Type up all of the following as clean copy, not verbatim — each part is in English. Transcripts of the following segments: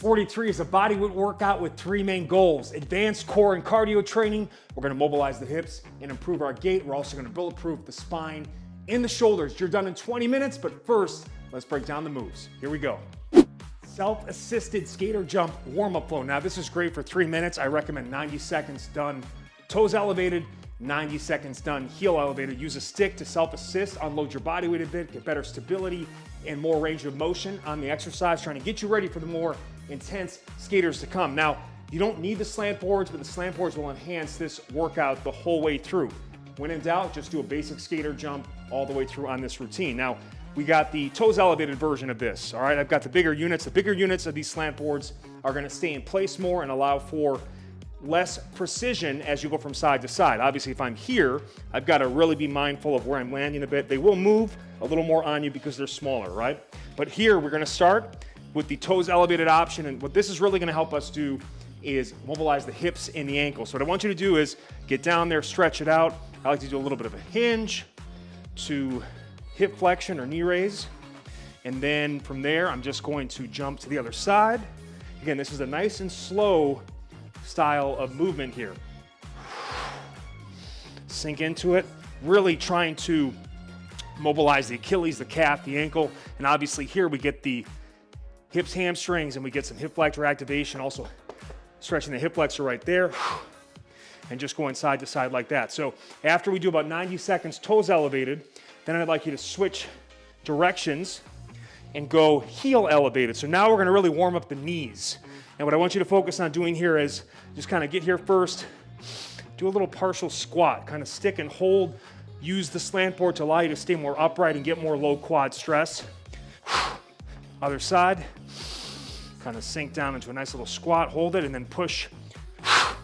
X43 is a bodyweight workout with three main goals: advanced core and cardio training. We're gonna mobilize the hips and improve our gait. We're also gonna bulletproof the spine and the shoulders. You're done in 20 minutes, but first, let's break down the moves. Here we go. Self-assisted skater jump warm-up flow. Now this is great for 3 minutes. I recommend 90 seconds done, toes elevated, 90 seconds done, heel elevated. Use a stick to self-assist, unload your body weight a bit, get better stability and more range of motion on the exercise, trying to get you ready for the more intense skaters to come. Now, you don't need the slant boards, but the slant boards will enhance this workout the whole way through. When in doubt, just do a basic skater jump all the way through on this routine. Now, we got the toes elevated version of this, all right? I've got the bigger units. The bigger units of these slant boards are gonna stay in place more and allow for less precision as you go from side to side. Obviously, if I'm here, I've got to really be mindful of where I'm landing a bit. They will move a little more on you because they're smaller, right? But here, we're gonna start with the toes elevated option, and what this is really gonna help us do is mobilize the hips and the ankles. So what I want you to do is get down there, stretch it out. I like to do a little bit of a hinge to hip flexion or knee raise. And then from there, I'm just going to jump to the other side. Again, this is a nice and slow style of movement here. Sink into it, really trying to mobilize the Achilles, the calf, the ankle, and obviously here we get the hips, hamstrings, and we get some hip flexor activation, also stretching the hip flexor right there, and just going side to side like that. So after we do about 90 seconds toes elevated, then I'd like you to switch directions and go heel elevated. So now we're gonna really warm up the knees. And what I want you to focus on doing here is just kind of get here first, do a little partial squat, kind of stick and hold, use the slant board to allow you to stay more upright and get more low quad stress. Other side, kind of sink down into a nice little squat, hold it, and then push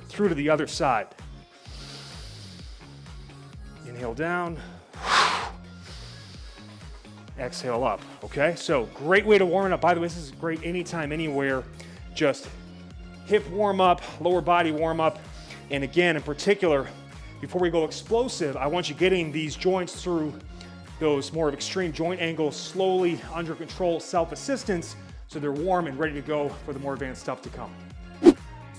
through to the other side. Inhale down, exhale up, okay? So great way to warm it up. By the way, this is great anytime, anywhere. Just hip warm up, lower body warm up. And again, in particular, before we go explosive, I want you getting these joints through those more extreme joint angles, slowly under control, self-assistance, so they're warm and ready to go for the more advanced stuff to come.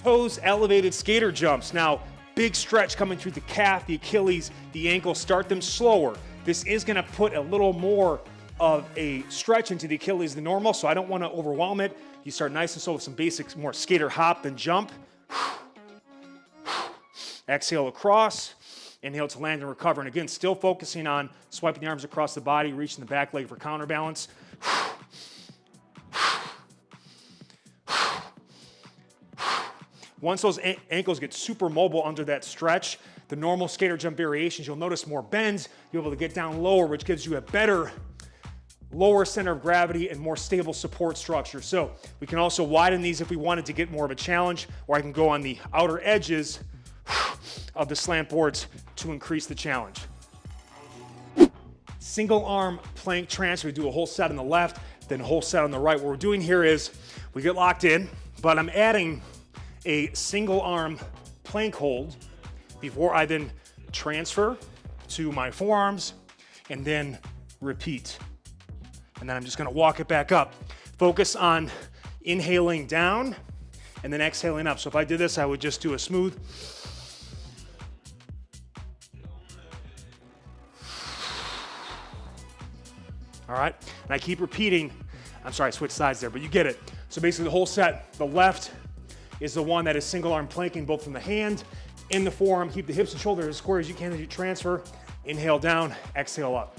Toes elevated skater jumps. Now, big stretch coming through the calf, the Achilles, the ankle. Start them slower. This is gonna put a little more of a stretch into the Achilles than normal, so I don't wanna overwhelm it. You start nice and slow with some basics, more skater hop than jump. Exhale across, inhale to land and recover. And again, still focusing on swiping the arms across the body, reaching the back leg for counterbalance. Once those ankles get super mobile under that stretch, the normal skater jump variations, you'll notice more bends, you'll be able to get down lower, which gives you a better lower center of gravity and more stable support structure. So we can also widen these if we wanted to get more of a challenge, or I can go on the outer edges of the slant boards to increase the challenge. Single arm plank transfer. We do a whole set on the left, then a whole set on the right. What we're doing here is we get locked in, but I'm adding a single arm plank hold before I then transfer to my forearms and then repeat. And then I'm just gonna walk it back up. Focus on inhaling down and then exhaling up. So if I did this, I would just do a smooth. All right, and I keep repeating. I'm sorry, I switched sides there, but you get it. So basically the whole set, the left is the one that is single arm planking both from the hand and the forearm. Keep the hips and shoulders as square as you can as you transfer. Inhale down, exhale up.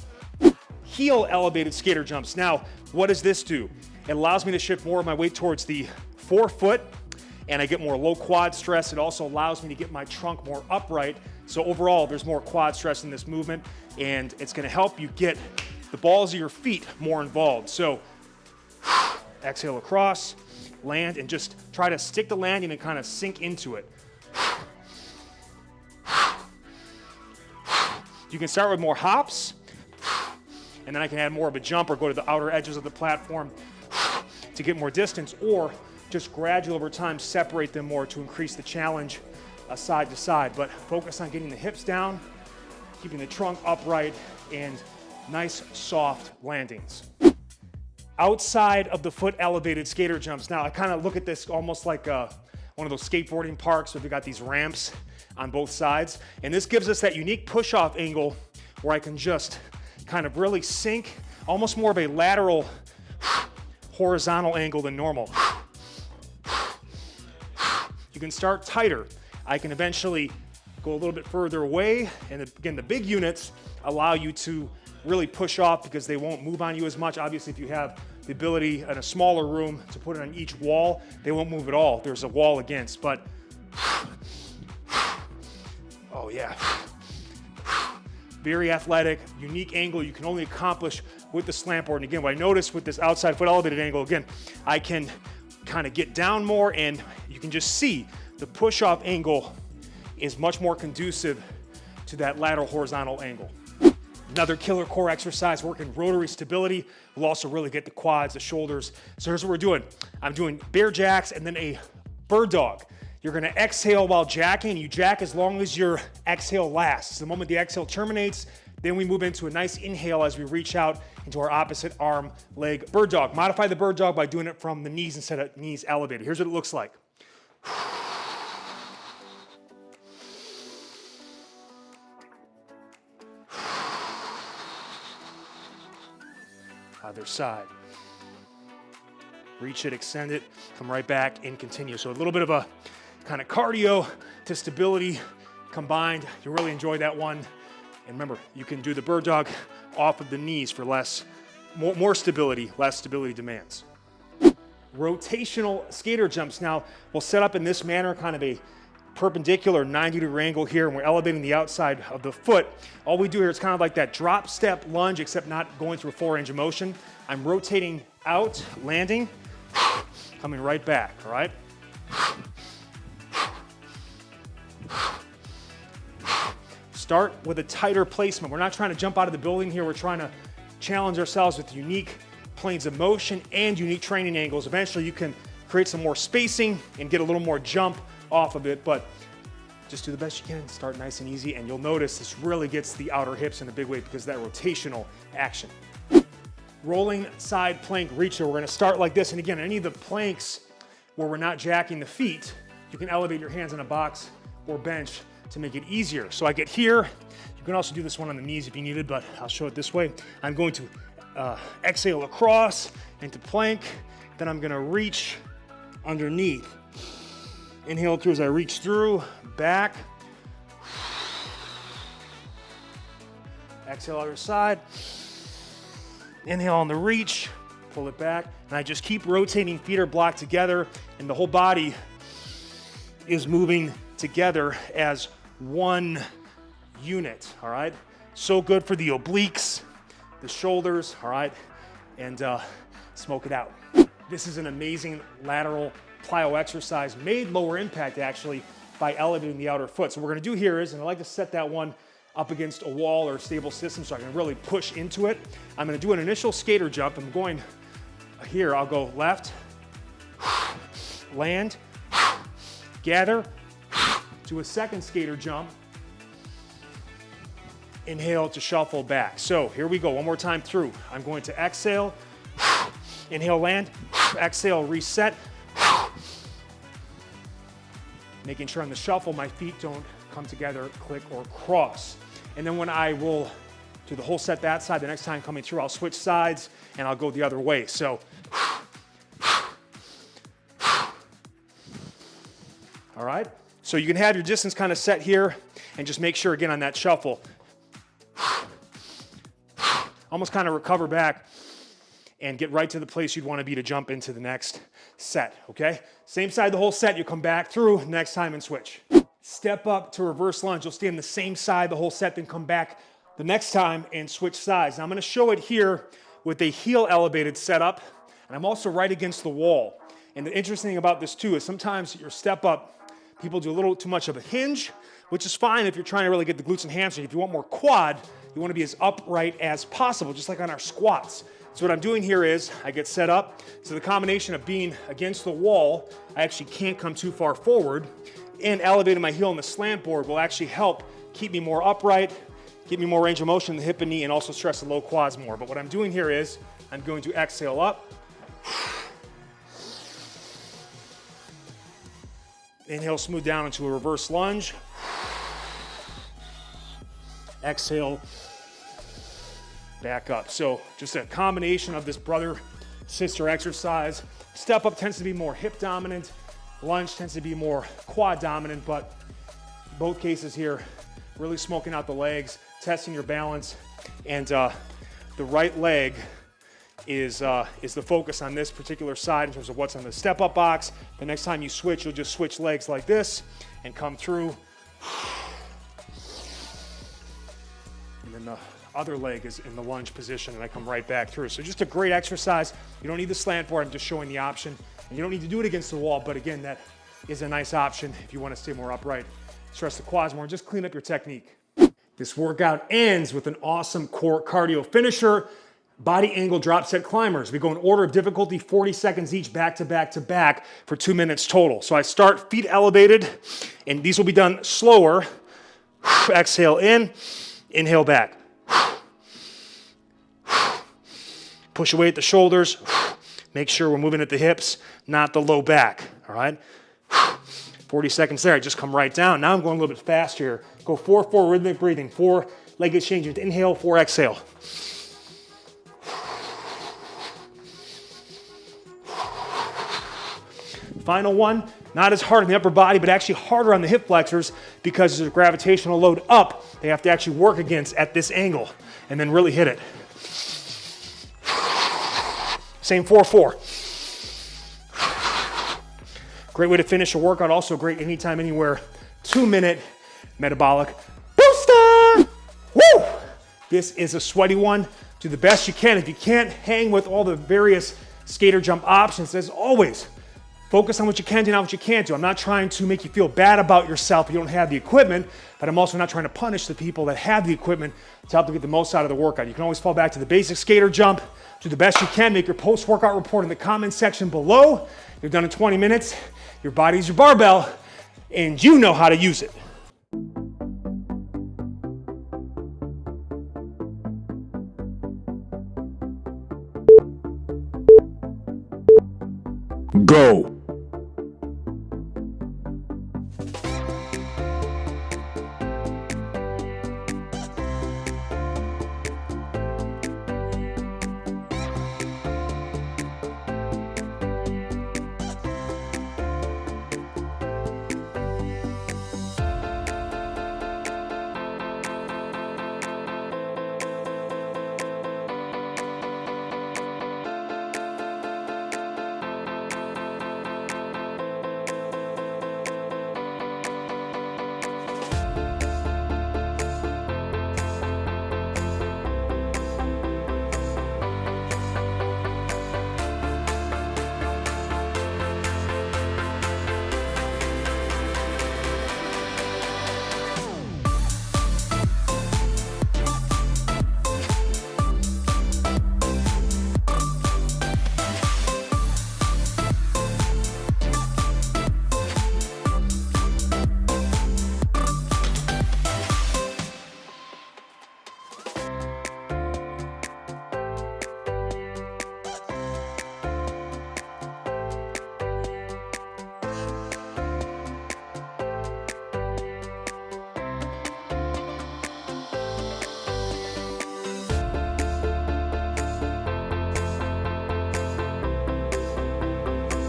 Heel elevated skater jumps. Now, what does this do? It allows me to shift more of my weight towards the forefoot, and I get more low quad stress. It also allows me to get my trunk more upright. So overall, there's more quad stress in this movement, and it's gonna help you get the balls of your feet more involved. So exhale across, land, and just try to stick the landing and kind of sink into it. You can start with more hops, and then I can add more of a jump or go to the outer edges of the platform to get more distance, or just gradually over time separate them more to increase the challenge side to side. But focus on getting the hips down, keeping the trunk upright, and nice soft landings. outside of the foot elevated skater jumps. Now I kind of look at this almost like one of those skateboarding parks where we got these ramps on both sides. And this gives us that unique push-off angle where I can just kind of really sink, almost more of a lateral horizontal angle than normal. You can start tighter. I can eventually go a little bit further away. And again, the big units allow you to really push off because they won't move on you as much. Obviously, if you have the ability in a smaller room to put it on each wall, they won't move at all. There's a wall against, but oh yeah. Very athletic, unique angle you can only accomplish with the slant board. And again, what I noticed with this outside foot elevated angle, again, I can kind of get down more and you can just see the push-off angle is much more conducive to that lateral horizontal angle. Another killer core exercise, working rotary stability, will also really get the quads, the shoulders. So here's what we're doing. I'm doing bear jacks and then a bird dog. You're gonna exhale while jacking. You jack as long as your exhale lasts. The moment the exhale terminates, then we move into a nice inhale as we reach out into our opposite arm, leg, bird dog. Modify the bird dog by doing it from the knees instead of knees elevated. Here's what it looks like. Other side. Reach it, extend it, come right back and continue. So a little bit of a kind of cardio to stability combined. You really enjoy that one. And remember, you can do the bird dog off of the knees for more stability, less stability demands. Rotational skater jumps. Now, we'll set up in this manner, kind of a perpendicular 90-degree angle here, and we're elevating the outside of the foot. All we do here is kind of like that drop step lunge, except not going through a full range of motion. I'm rotating out, landing, coming right back, all right? Start with a tighter placement. We're not trying to jump out of the building here. We're trying to challenge ourselves with unique planes of motion and unique training angles. Eventually you can create some more spacing and get a little more jump off of it, but just do the best you can. Start nice and easy, and you'll notice this really gets the outer hips in a big way because of that rotational action. Rolling side plank reacher. We're gonna start like this, and again, any of the planks where we're not jacking the feet, you can elevate your hands on a box or bench to make it easier. So I get here. You can also do this one on the knees if you needed, but I'll show it this way. I'm going to exhale across into plank, then I'm gonna reach underneath. Inhale through as I reach through, back. Exhale other side. Inhale on the reach, pull it back, and I just keep rotating. Feet are blocked together, and the whole body is moving together as one unit, all right? So good for the obliques, the shoulders, all right? And smoke it out. This is an amazing lateral plyo exercise, made lower impact actually by elevating the outer foot. So what we're gonna do here is, and I like to set that one up against a wall or a stable system so I can really push into it. I'm gonna do an initial skater jump. I'm going here, I'll go left, land, gather, do a second skater jump, inhale to shuffle back. So here we go, one more time through. I'm going to exhale, inhale, land, exhale, reset. Making sure on the shuffle, my feet don't come together, click, or cross. And then when I will do the whole set that side, the next time coming through, I'll switch sides and I'll go the other way. So, all right? So you can have your distance kind of set here and just make sure, again, on that shuffle, almost kind of recover back and get right to the place you'd want to be to jump into the next set, okay? Same side the whole set, you come back through next time and switch. Step up to reverse lunge. You'll stay on the same side the whole set, then come back the next time and switch sides. Now I'm gonna show it here with a heel elevated setup, and I'm also right against the wall. And the interesting thing about this too is sometimes your step up, people do a little too much of a hinge, which is fine if you're trying to really get the glutes and hamstrings. If you want more quad, you wanna be as upright as possible, just like on our squats. So what I'm doing here is I get set up. So the combination of being against the wall, I actually can't come too far forward, and elevating my heel on the slant board will actually help keep me more upright, keep me more range of motion in the hip and knee, and also stress the low quads more. But what I'm doing here is I'm going to exhale up. Inhale, smooth down into a reverse lunge. Exhale, back up. So just a combination of this brother-sister exercise. Step up tends to be more hip dominant. Lunge tends to be more quad dominant, but both cases here, really smoking out the legs, testing your balance, and the right leg is the focus on this particular side in terms of what's on the step-up box. The next time you switch, you'll just switch legs like this and come through. And then the other leg is in the lunge position, and I come right back through. So just a great exercise. You don't need the slant board. I'm just showing the option. And you don't need to do it against the wall, but again, that is a nice option if you want to stay more upright, stress the quads more, and just clean up your technique. This workout ends with an awesome core cardio finisher, body angle drop set climbers. We go in order of difficulty, 40 seconds each, back to back to back for 2 minutes total. So I start feet elevated, and these will be done slower. Exhale in, inhale back. Push away at the shoulders. Make sure we're moving at the hips, not the low back, all right? 40 seconds there, I just come right down. Now I'm going a little bit faster here. Go 4-4 rhythmic breathing, 4 leg exchanges. Inhale, 4 exhale. Final one, not as hard on the upper body, but actually harder on the hip flexors because there's a gravitational load up they have to actually work against at this angle and then really hit it. Same 4-4. Great way to finish a workout, also great anytime, anywhere. 2-minute metabolic booster. Woo! This is a sweaty one. Do the best you can. If you can't hang with all the various skater jump options, as always, focus on what you can do, not what you can't do. I'm not trying to make you feel bad about yourself if you don't have the equipment, but I'm also not trying to punish the people that have the equipment to help them get the most out of the workout. You can always fall back to the basic skater jump. Do the best you can. Make your post-workout report in the comment section below. You're done in 20 minutes. Your body's your barbell, and you know how to use it. Go.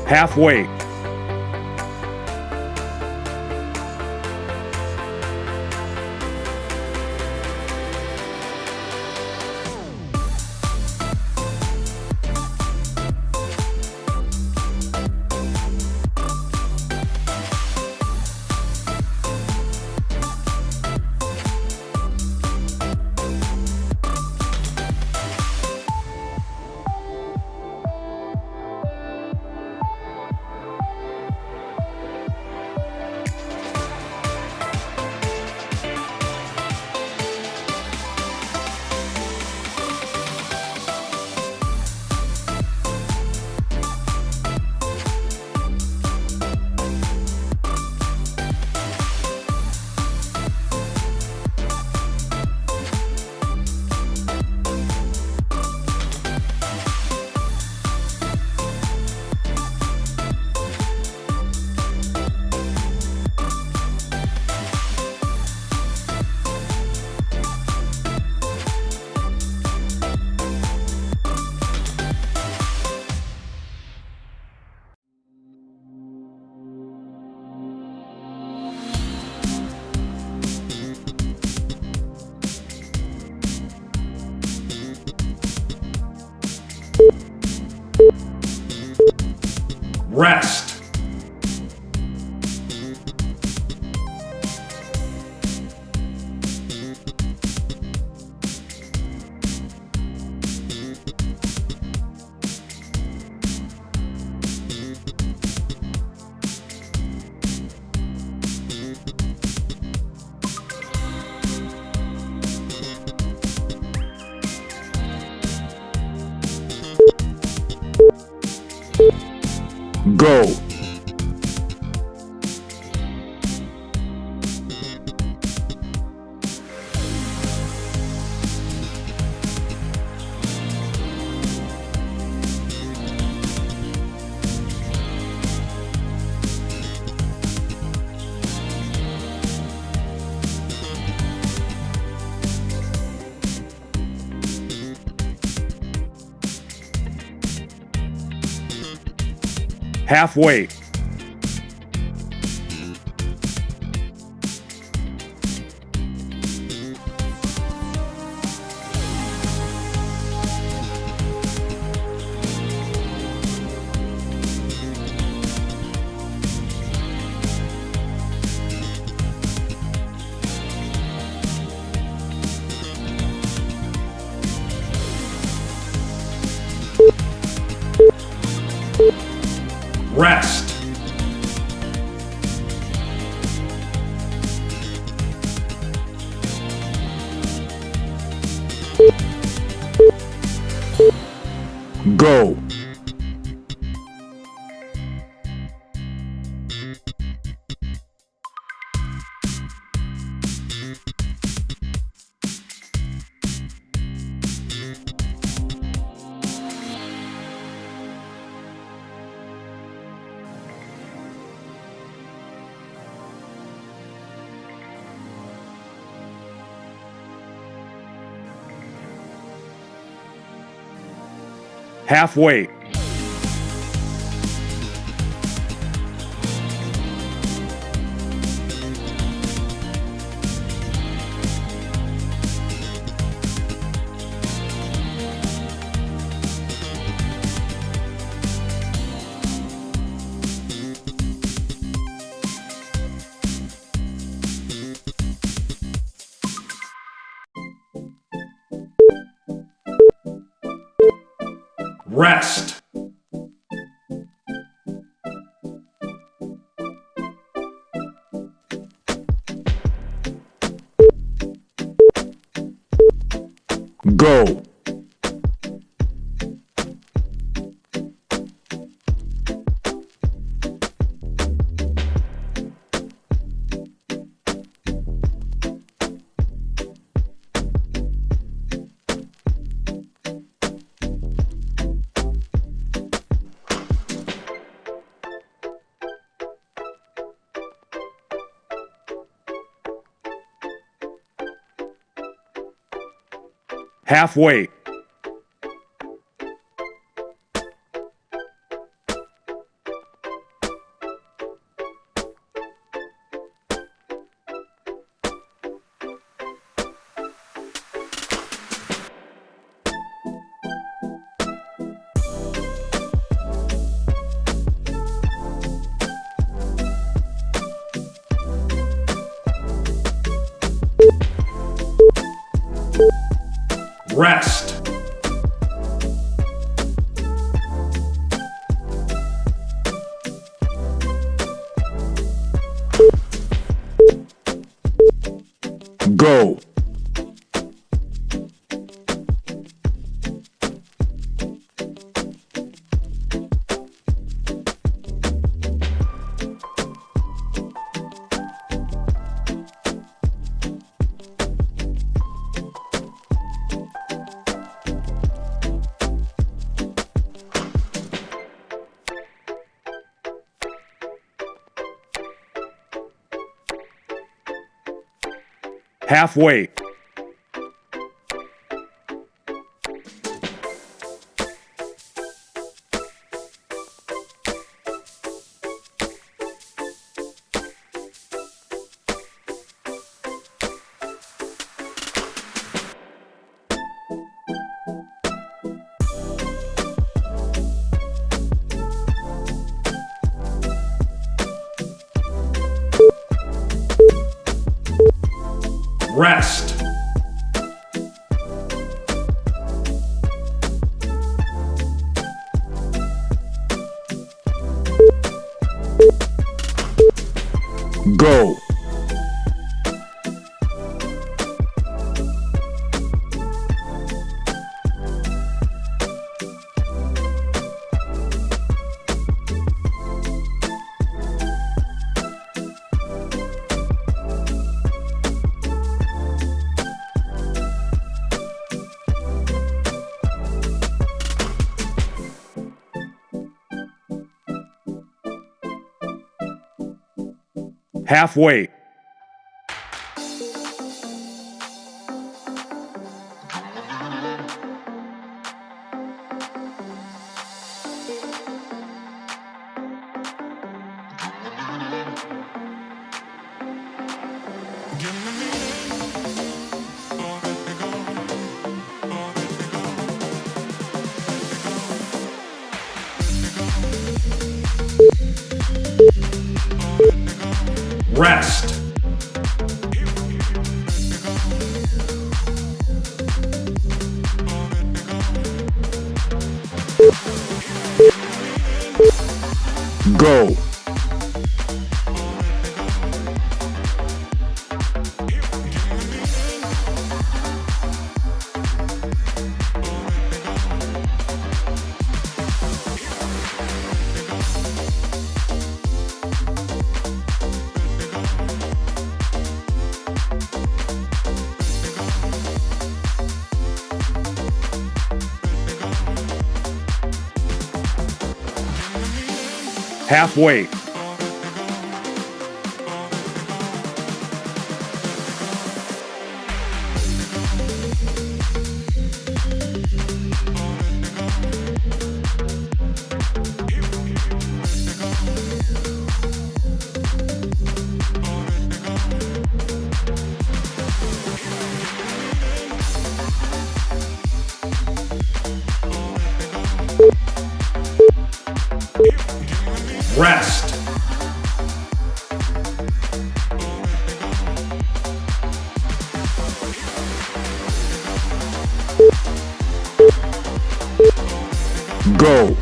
Halfway. Rest. Go. Halfway. Rest. Go. Halfway. Rest. Go. Halfway. Rest. Go. Halfway. Rest. Go. Halfway. Rest. Go. Halfway. Rest. Go.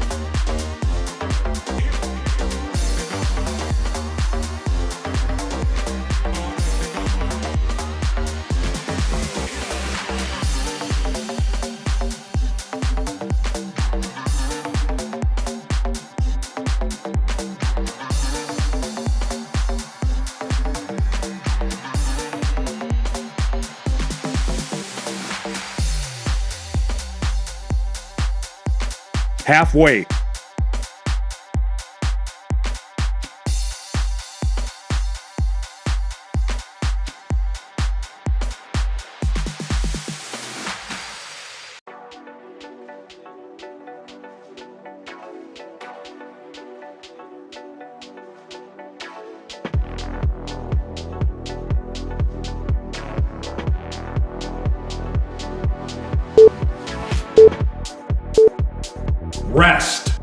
Halfway. Rest.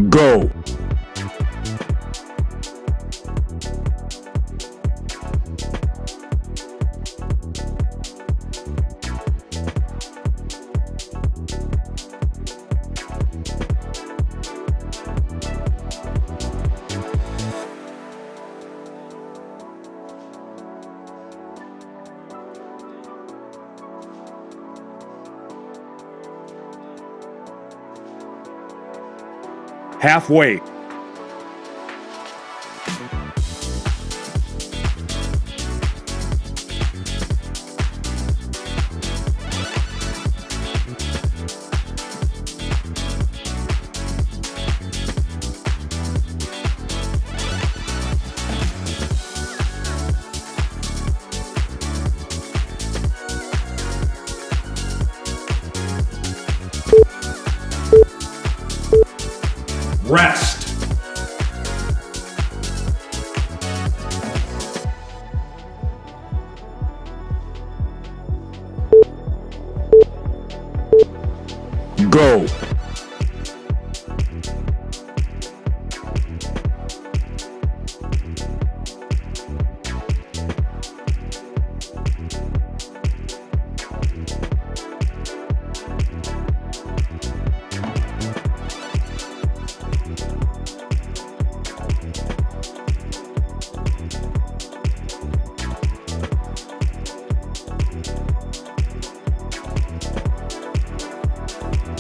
Go. Halfway. Rest.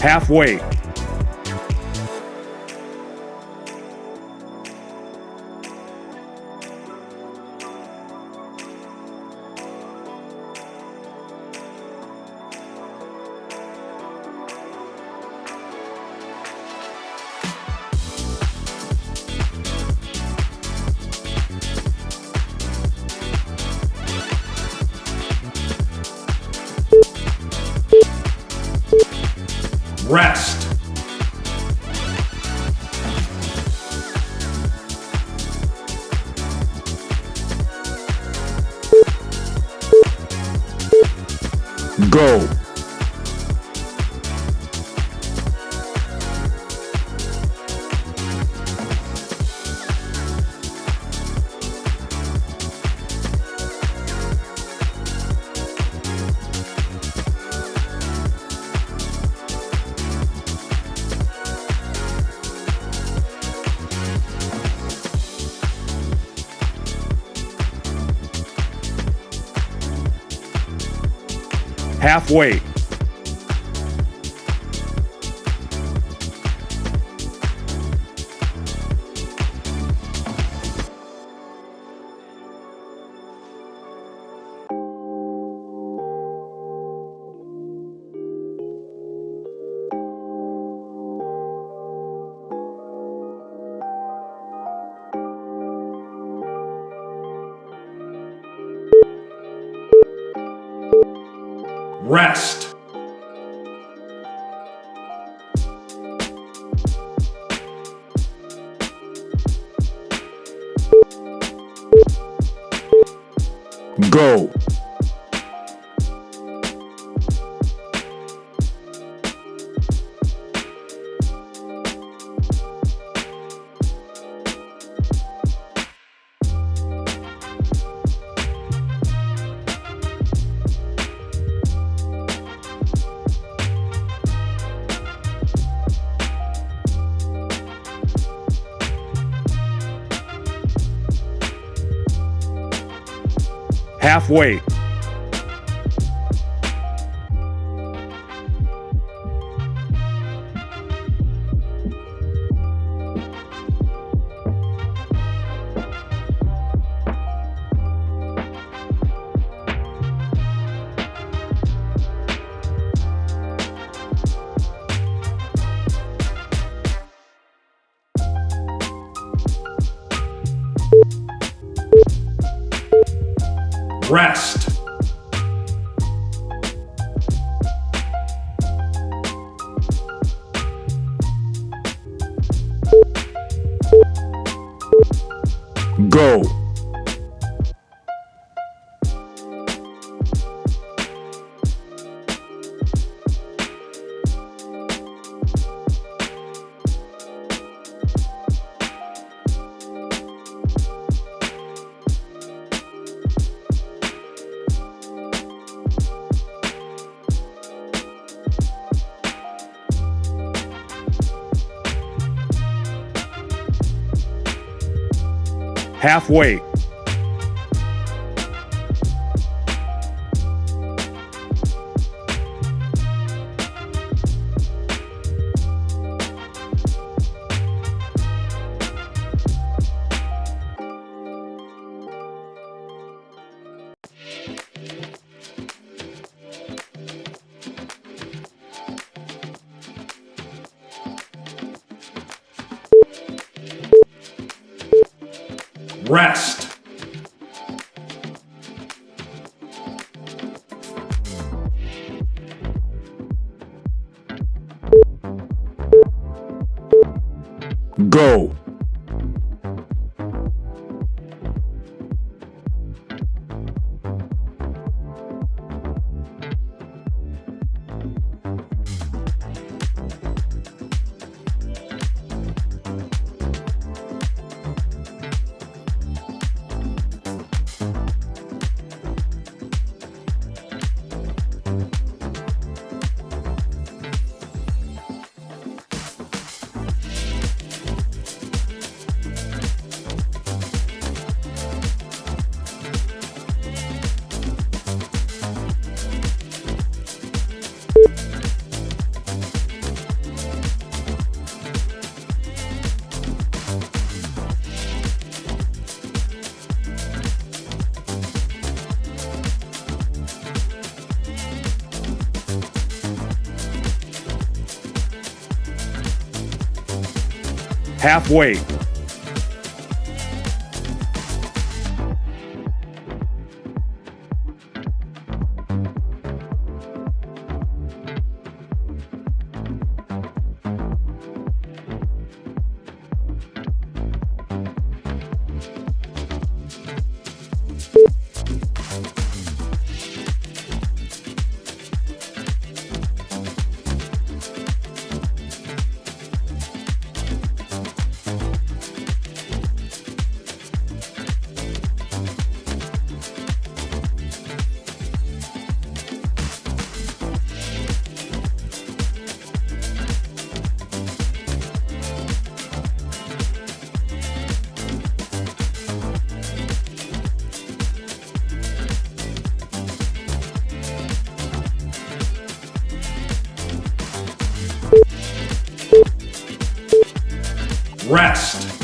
Halfway. Rest. Go. Halfway. Rest. Go. Halfway. Rest. Go. Halfway. Rest. Go. halfway. Rest.